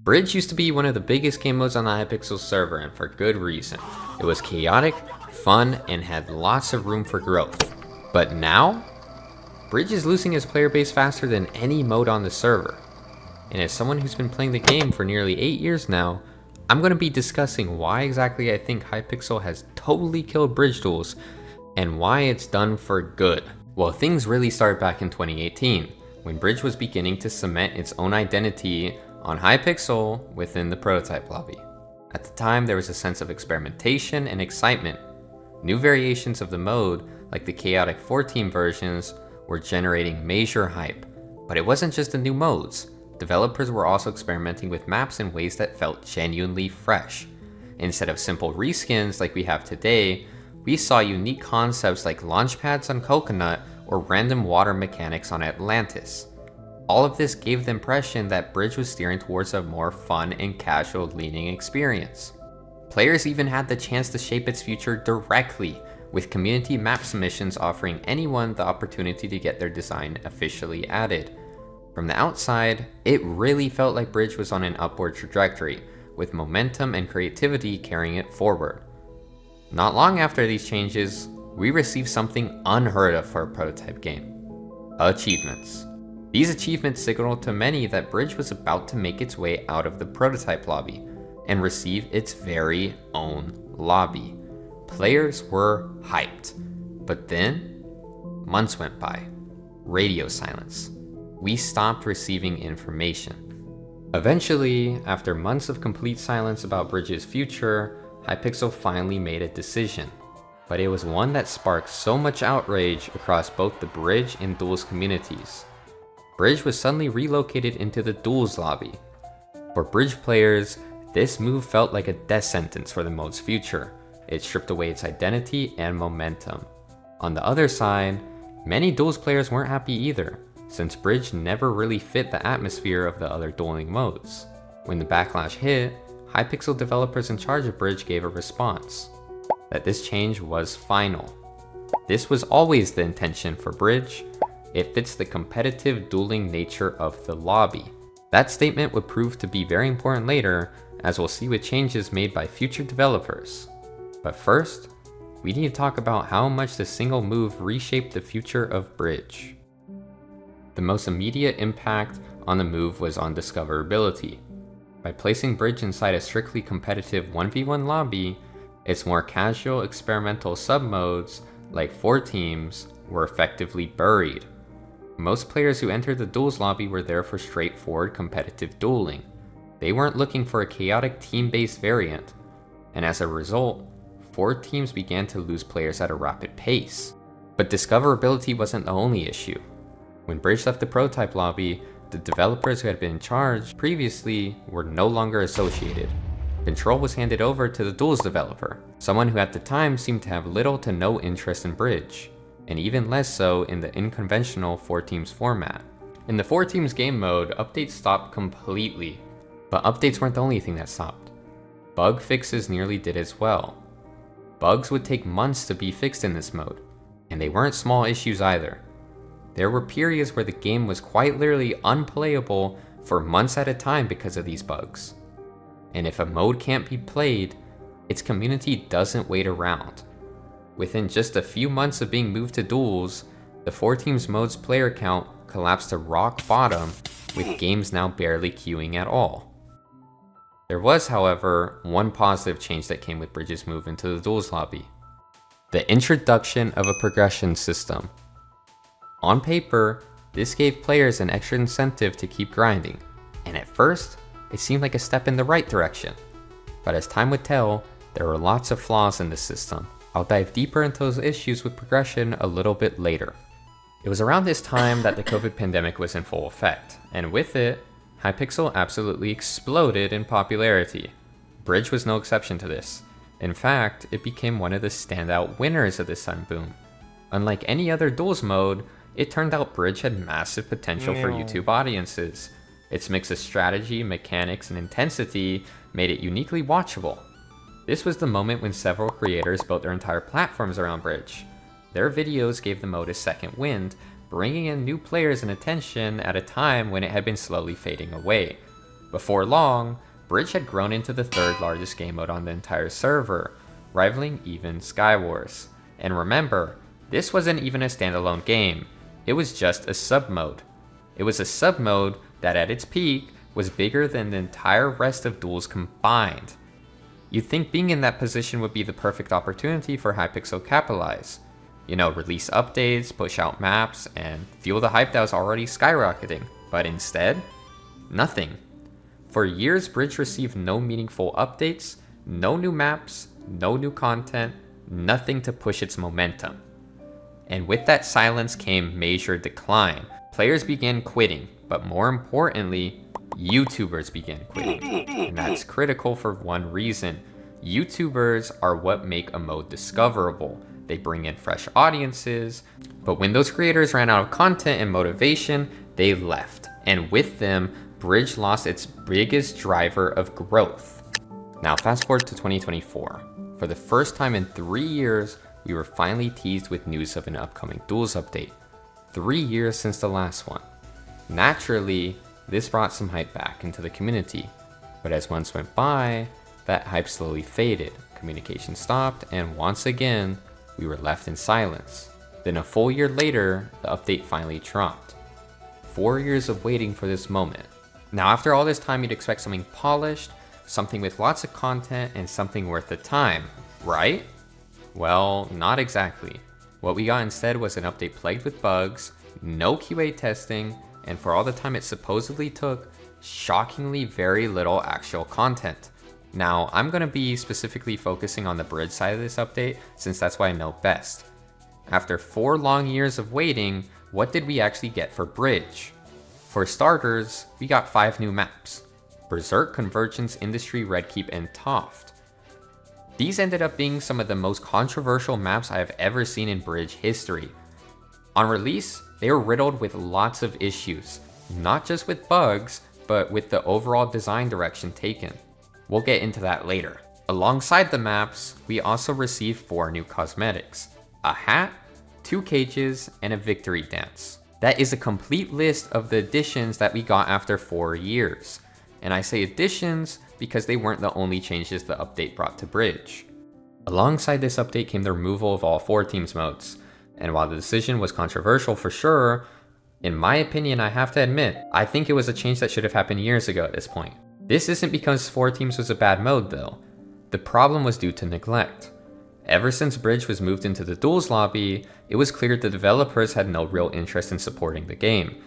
Bridge used to be one of the biggest game modes on the Hypixel server, and for good reason. It was chaotic, fun, and had lots of room for growth. But now, Bridge is losing its player base faster than any mode on the server. And as someone who's been playing the game for nearly 8 years now, I'm going to be discussing why exactly I think Hypixel has totally killed Bridge Duels, and why it's done for good. Well, things really started back in 2018, when Bridge was beginning to cement its own identity on Hypixel within the prototype lobby. At the time, there was a sense of experimentation and excitement. New variations of the mode, like the chaotic 4-team versions, were generating major hype. But it wasn't just the new modes. Developers were also experimenting with maps in ways that felt genuinely fresh. Instead of simple reskins like we have today, we saw unique concepts like launch pads on Coconut or random water mechanics on Atlantis. All of this gave the impression that Bridge was steering towards a more fun and casual leaning experience. Players even had the chance to shape its future directly, with community map submissions offering anyone the opportunity to get their design officially added. From the outside, it really felt like Bridge was on an upward trajectory, with momentum and creativity carrying it forward. Not long after these changes, we received something unheard of for a prototype game: achievements. These achievements signaled to many that Bridge was about to make its way out of the prototype lobby and receive its very own lobby. Players were hyped, but then months went by. Radio silence. We stopped receiving information. Eventually, after months of complete silence about Bridge's future, Hypixel finally made a decision. But it was one that sparked so much outrage across both the Bridge and Duels communities. Bridge was suddenly relocated into the Duels lobby. For Bridge players, this move felt like a death sentence for the mode's future. It stripped away its identity and momentum. On the other side, many Duels players weren't happy either, since Bridge never really fit the atmosphere of the other dueling modes. When the backlash hit, Hypixel developers in charge of Bridge gave a response: that this change was final. This was always the intention for Bridge. It fits the competitive dueling nature of the lobby. That statement would prove to be very important later, as we'll see with changes made by future developers. But first, we need to talk about how much the single move reshaped the future of Bridge. The most immediate impact on the move was on discoverability. By placing Bridge inside a strictly competitive 1v1 lobby, its more casual experimental submodes, like 4 teams, were effectively buried. Most players who entered the Duels lobby were there for straightforward competitive dueling. They weren't looking for a chaotic team-based variant, and as a result, 4 teams began to lose players at a rapid pace. But discoverability wasn't the only issue. When Bridge left the prototype lobby, the developers who had been in charge previously were no longer associated. Control was handed over to the Duels developer, someone who at the time seemed to have little to no interest in Bridge, and even less so in the unconventional 4 teams format. In the 4 teams game mode, updates stopped completely, but updates weren't the only thing that stopped. Bug fixes nearly did as well. Bugs would take months to be fixed in this mode, and they weren't small issues either. There were periods where the game was quite literally unplayable for months at a time because of these bugs. And if a mode can't be played, its community doesn't wait around. Within just a few months of being moved to Duels, the 4 teams mode's player count collapsed to rock bottom, with games now barely queuing at all. There was, however, one positive change that came with Bridge's move into the Duels lobby: the introduction of a progression system. On paper, this gave players an extra incentive to keep grinding, and at first, it seemed like a step in the right direction. But as time would tell, there were lots of flaws in the system. I'll dive deeper into those issues with progression a little bit later. It was around this time that the COVID pandemic was in full effect, and with it, Hypixel absolutely exploded in popularity. Bridge was no exception to this. In fact, it became one of the standout winners of this sudden boom. Unlike any other Duels mode, it turned out Bridge had massive potential for YouTube audiences. Its mix of strategy, mechanics, and intensity made it uniquely watchable. This was the moment when several creators built their entire platforms around Bridge. Their videos gave the mode a second wind, bringing in new players and attention at a time when it had been slowly fading away. Before long, Bridge had grown into the third largest game mode on the entire server, rivaling even Skywars. And remember, this wasn't even a standalone game, it was just a sub-mode. It was a sub-mode that at its peak was bigger than the entire rest of Duels combined. You'd think being in that position would be the perfect opportunity for Hypixel capitalize. Release updates, push out maps, and fuel the hype that was already skyrocketing. But instead, nothing. For years, Bridge received no meaningful updates, no new maps, no new content, nothing to push its momentum. And with that silence came major decline. Players began quitting, but more importantly, YouTubers began quitting. And that's critical for one reason. YouTubers are what make a mode discoverable. They bring in fresh audiences, but when those creators ran out of content and motivation, they left. And with them, Bridge lost its biggest driver of growth. Now fast forward to 2024. For the first time in 3 years, we were finally teased with news of an upcoming Duels update. 3 years since the last one. Naturally, this brought some hype back into the community. But as months went by, that hype slowly faded, communication stopped, and once again, we were left in silence. Then a full year later, the update finally dropped. 4 years of waiting for this moment. Now after all this time, you'd expect something polished, something with lots of content, and something worth the time, right? Well, not exactly. What we got instead was an update plagued with bugs, no QA testing, and for all the time it supposedly took, shockingly very little actual content. Now, I'm going to be specifically focusing on the Bridge side of this update, since that's what I know best. After 4 long years of waiting, what did we actually get for Bridge? For starters, we got 5 new maps: Berserk, Convergence, Industry, Redkeep, and Toft. These ended up being some of the most controversial maps I have ever seen in Bridge history. On release, they were riddled with lots of issues, not just with bugs, but with the overall design direction taken. We'll get into that later. Alongside the maps, we also received 4 new cosmetics: a hat, 2 cages, and a victory dance. That is a complete list of the additions that we got after 4 years. And I say additions because they weren't the only changes the update brought to Bridge. Alongside this update came the removal of all 4 teams modes. And while the decision was controversial for sure, in my opinion, I have to admit, I think it was a change that should have happened years ago at this point. This isn't because 4 teams was a bad mode though. The problem was due to neglect. Ever since Bridge was moved into the Duels lobby, it was clear the developers had no real interest in supporting the game.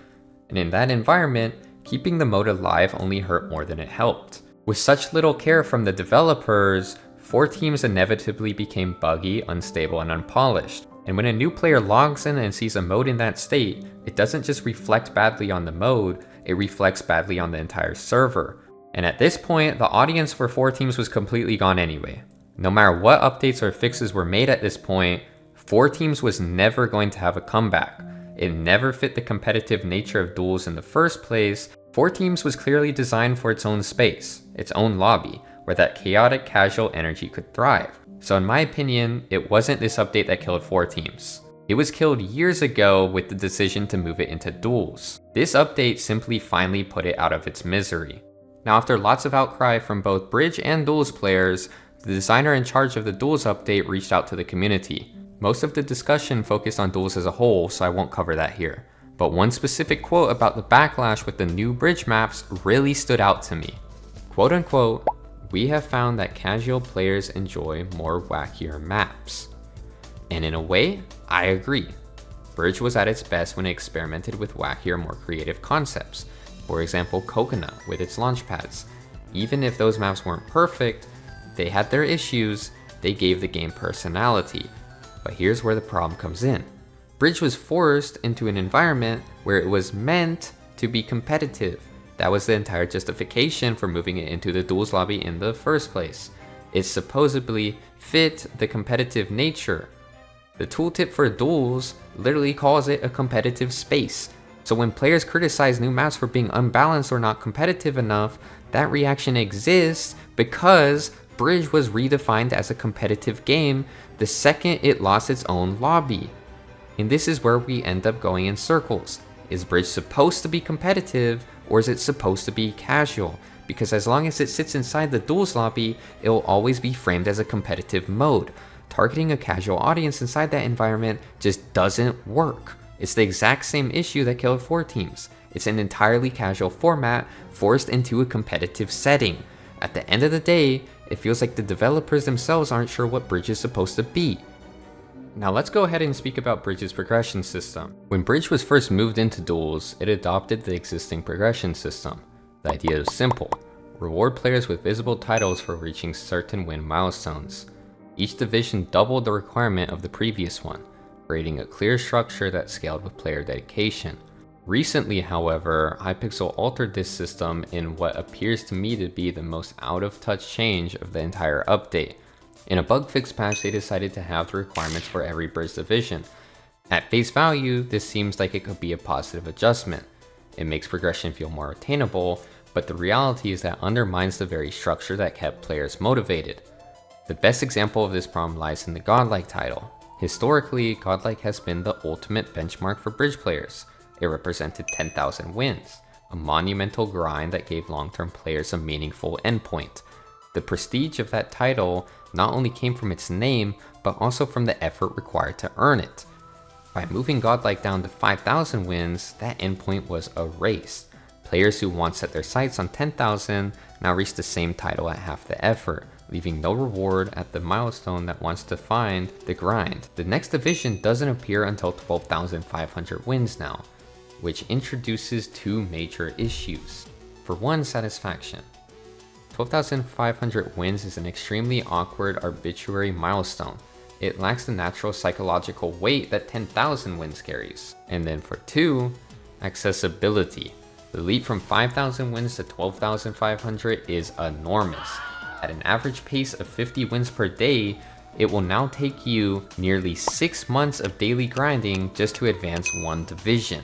And in that environment, keeping the mode alive only hurt more than it helped. With such little care from the developers, 4 teams inevitably became buggy, unstable, and unpolished. And when a new player logs in and sees a mode in that state, it doesn't just reflect badly on the mode, it reflects badly on the entire server. And at this point, the audience for 4 teams was completely gone anyway. No matter what updates or fixes were made at this point, 4 teams was never going to have a comeback. It never fit the competitive nature of Duels in the first place. 4 teams was clearly designed for its own space, its own lobby, where that chaotic casual energy could thrive. So in my opinion, it wasn't this update that killed 4 teams. It was killed years ago with the decision to move it into Duels. This update simply finally put it out of its misery. Now after lots of outcry from both Bridge and Duels players, the designer in charge of the Duels update reached out to the community. Most of the discussion focused on Duels as a whole, so I won't cover that here. But one specific quote about the backlash with the new Bridge maps really stood out to me. Quote unquote, "We have found that casual players enjoy more wackier maps." And in a way, I agree. Bridge was at its best when it experimented with wackier, more creative concepts. For example, Coconut with its launch pads. Even if those maps weren't perfect, they had their issues, they gave the game personality. But here's where the problem comes in. Bridge was forced into an environment where it was meant to be competitive. That was the entire justification for moving it into the Duels lobby in the first place. It supposedly fit the competitive nature. The tooltip for Duels literally calls it a competitive space. So when players criticize new maps for being unbalanced or not competitive enough, that reaction exists because Bridge was redefined as a competitive game the second it lost its own lobby. And this is where we end up going in circles. Is Bridge supposed to be competitive, or is it supposed to be casual? because as long as it sits inside the duels lobby, it will always be framed as a competitive mode. Targeting a casual audience inside that environment just doesn't work. It's the exact same issue that killed 4 teams. It's an entirely casual format forced into a competitive setting. At the end of the day, it feels like the developers themselves aren't sure what Bridge is supposed to be. Now let's go ahead and speak about Bridge's progression system. When Bridge was first moved into duels, it adopted the existing progression system. The idea is simple: reward players with visible titles for reaching certain win milestones. Each division doubled the requirement of the previous one, creating a clear structure that scaled with player dedication. Recently, however, Hypixel altered this system in what appears to me to be the most out-of-touch change of the entire update. In a bug fix patch, they decided to have the requirements for every Bridge division. At face value, this seems like it could be a positive adjustment. It makes progression feel more attainable, but the reality is that undermines the very structure that kept players motivated. The best example of this problem lies in the Godlike title. Historically, Godlike has been the ultimate benchmark for Bridge players. It represented 10,000 wins, a monumental grind that gave long-term players a meaningful endpoint. The prestige of that title not only came from its name, but also from the effort required to earn it. By moving Godlike down to 5,000 wins, that endpoint was erased. Players who once set their sights on 10,000 now reach the same title at half the effort, leaving no reward at the milestone that once defined the grind. The next division doesn't appear until 12,500 wins now, which introduces 2 major issues. For one, satisfaction. 12,500 wins is an extremely awkward arbitrary milestone. It lacks the natural psychological weight that 10,000 wins carries. And then for 2, accessibility. The leap from 5,000 wins to 12,500 is enormous. At an average pace of 50 wins per day, it will now take you nearly 6 months of daily grinding just to advance 1 division.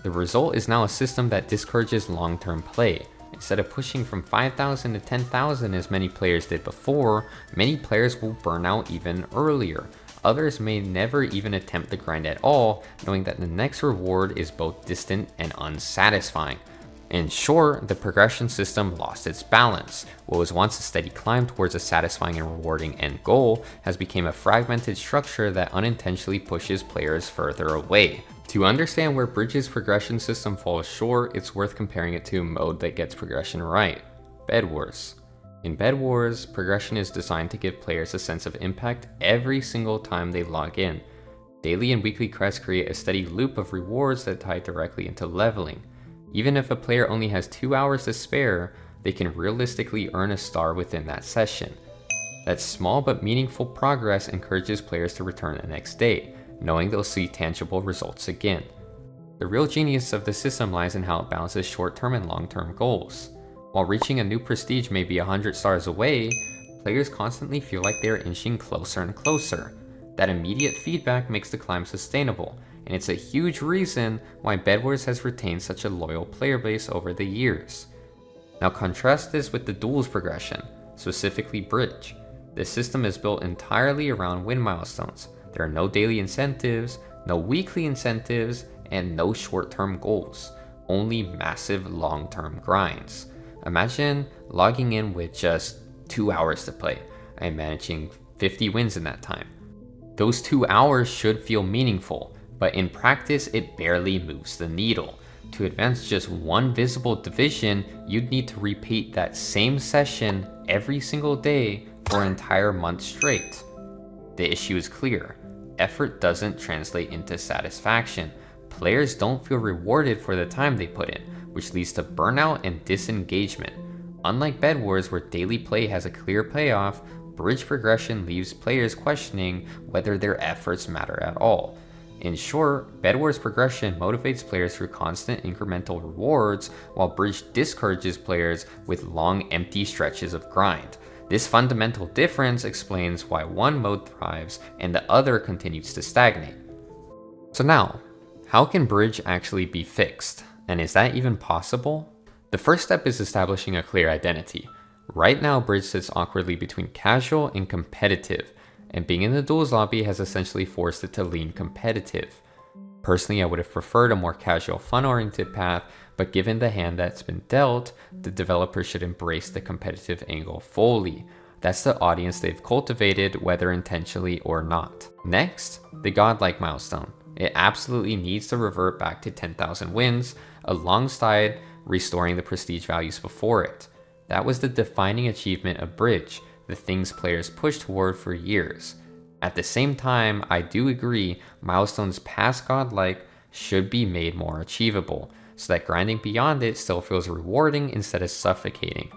The result is now a system that discourages long-term play. Instead of pushing from 5,000 to 10,000 as many players did before, many players will burn out even earlier. Others may never even attempt the grind at all, knowing that the next reward is both distant and unsatisfying. In short, the progression system lost its balance. What was once a steady climb towards a satisfying and rewarding end goal has become a fragmented structure that unintentionally pushes players further away. To understand where Bridge's progression system falls short, it's worth comparing it to a mode that gets progression right: Bed Wars. In Bed Wars, progression is designed to give players a sense of impact every single time they log in. Daily and weekly crests create a steady loop of rewards that tie directly into leveling. Even if a player only has 2 hours to spare, they can realistically earn a star within that session. That small but meaningful progress encourages players to return the next day, knowing they'll see tangible results again. The real genius of the system lies in how it balances short-term and long-term goals. While reaching a new prestige may be 100 stars away, players constantly feel like they are inching closer and closer. That immediate feedback makes the climb sustainable, and it's a huge reason why Bed Wars has retained such a loyal player base over the years. Now contrast this with the duels progression, specifically Bridge. This system is built entirely around win milestones. There are no daily incentives, no weekly incentives, and no short-term goals, only massive long-term grinds. Imagine logging in with just 2 hours to play and managing 50 wins in that time. Those 2 hours should feel meaningful, but in practice it barely moves the needle. To advance just 1 visible division, you'd need to repeat that same session every single day for an entire month straight. The issue is clear: effort doesn't translate into satisfaction. Players don't feel rewarded for the time they put in, which leads to burnout and disengagement. Unlike Bed Wars, where daily play has a clear payoff, Bridge progression leaves players questioning whether their efforts matter at all. In short, Bed Wars progression motivates players through constant incremental rewards, while Bridge discourages players with long, empty stretches of grind. This fundamental difference explains why one mode thrives and the other continues to stagnate. So now, how can Bridge actually be fixed? And is that even possible? The first step is establishing a clear identity. Right now, Bridge sits awkwardly between casual and competitive, and being in the duels lobby has essentially forced it to lean competitive. Personally, I would have preferred a more casual, fun-oriented path, but given the hand that's been dealt, the developers should embrace the competitive angle fully. That's the audience they've cultivated, whether intentionally or not. Next, the godlike milestone. It absolutely needs to revert back to 10,000 wins, alongside restoring the prestige values before it. That was the defining achievement of Bridge, the things players pushed toward for years. At the same time, I do agree milestones past godlike should be made more achievable, so that grinding beyond it still feels rewarding instead of suffocating.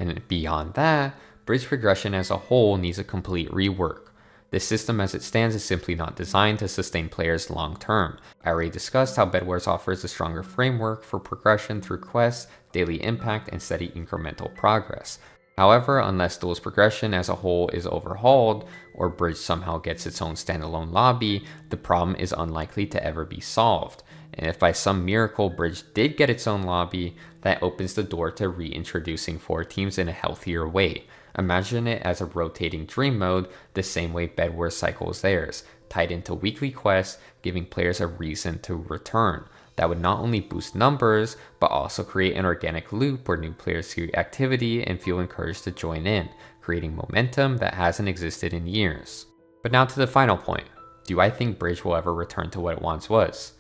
And beyond that, Bridge progression as a whole needs a complete rework. The system as it stands is simply not designed to sustain players long term. I already discussed how Bedwars offers a stronger framework for progression through quests, daily impact, and steady incremental progress. However, unless Duels progression as a whole is overhauled, or Bridge somehow gets its own standalone lobby, the problem is unlikely to ever be solved. And if by some miracle Bridge did get its own lobby, that opens the door to reintroducing 4 teams in a healthier way. Imagine it as a rotating dream mode, the same way Bedwars cycles theirs, tied into weekly quests, giving players a reason to return. That would not only boost numbers, but also create an organic loop where new players see activity and feel encouraged to join in, creating momentum that hasn't existed in years. But now to the final point. Do I think Bridge will ever return to what it once was?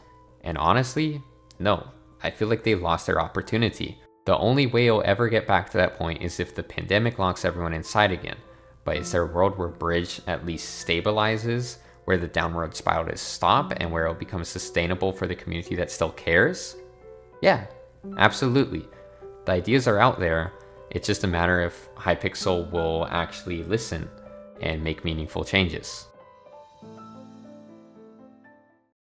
And honestly, no. I feel like they lost their opportunity. The only way it'll ever get back to that point is if the pandemic locks everyone inside again. But is there a world where Bridge at least stabilizes, where the downward spiral is stopped, and where it'll become sustainable for the community that still cares? Yeah, absolutely. The ideas are out there. It's just a matter if Hypixel will actually listen and make meaningful changes.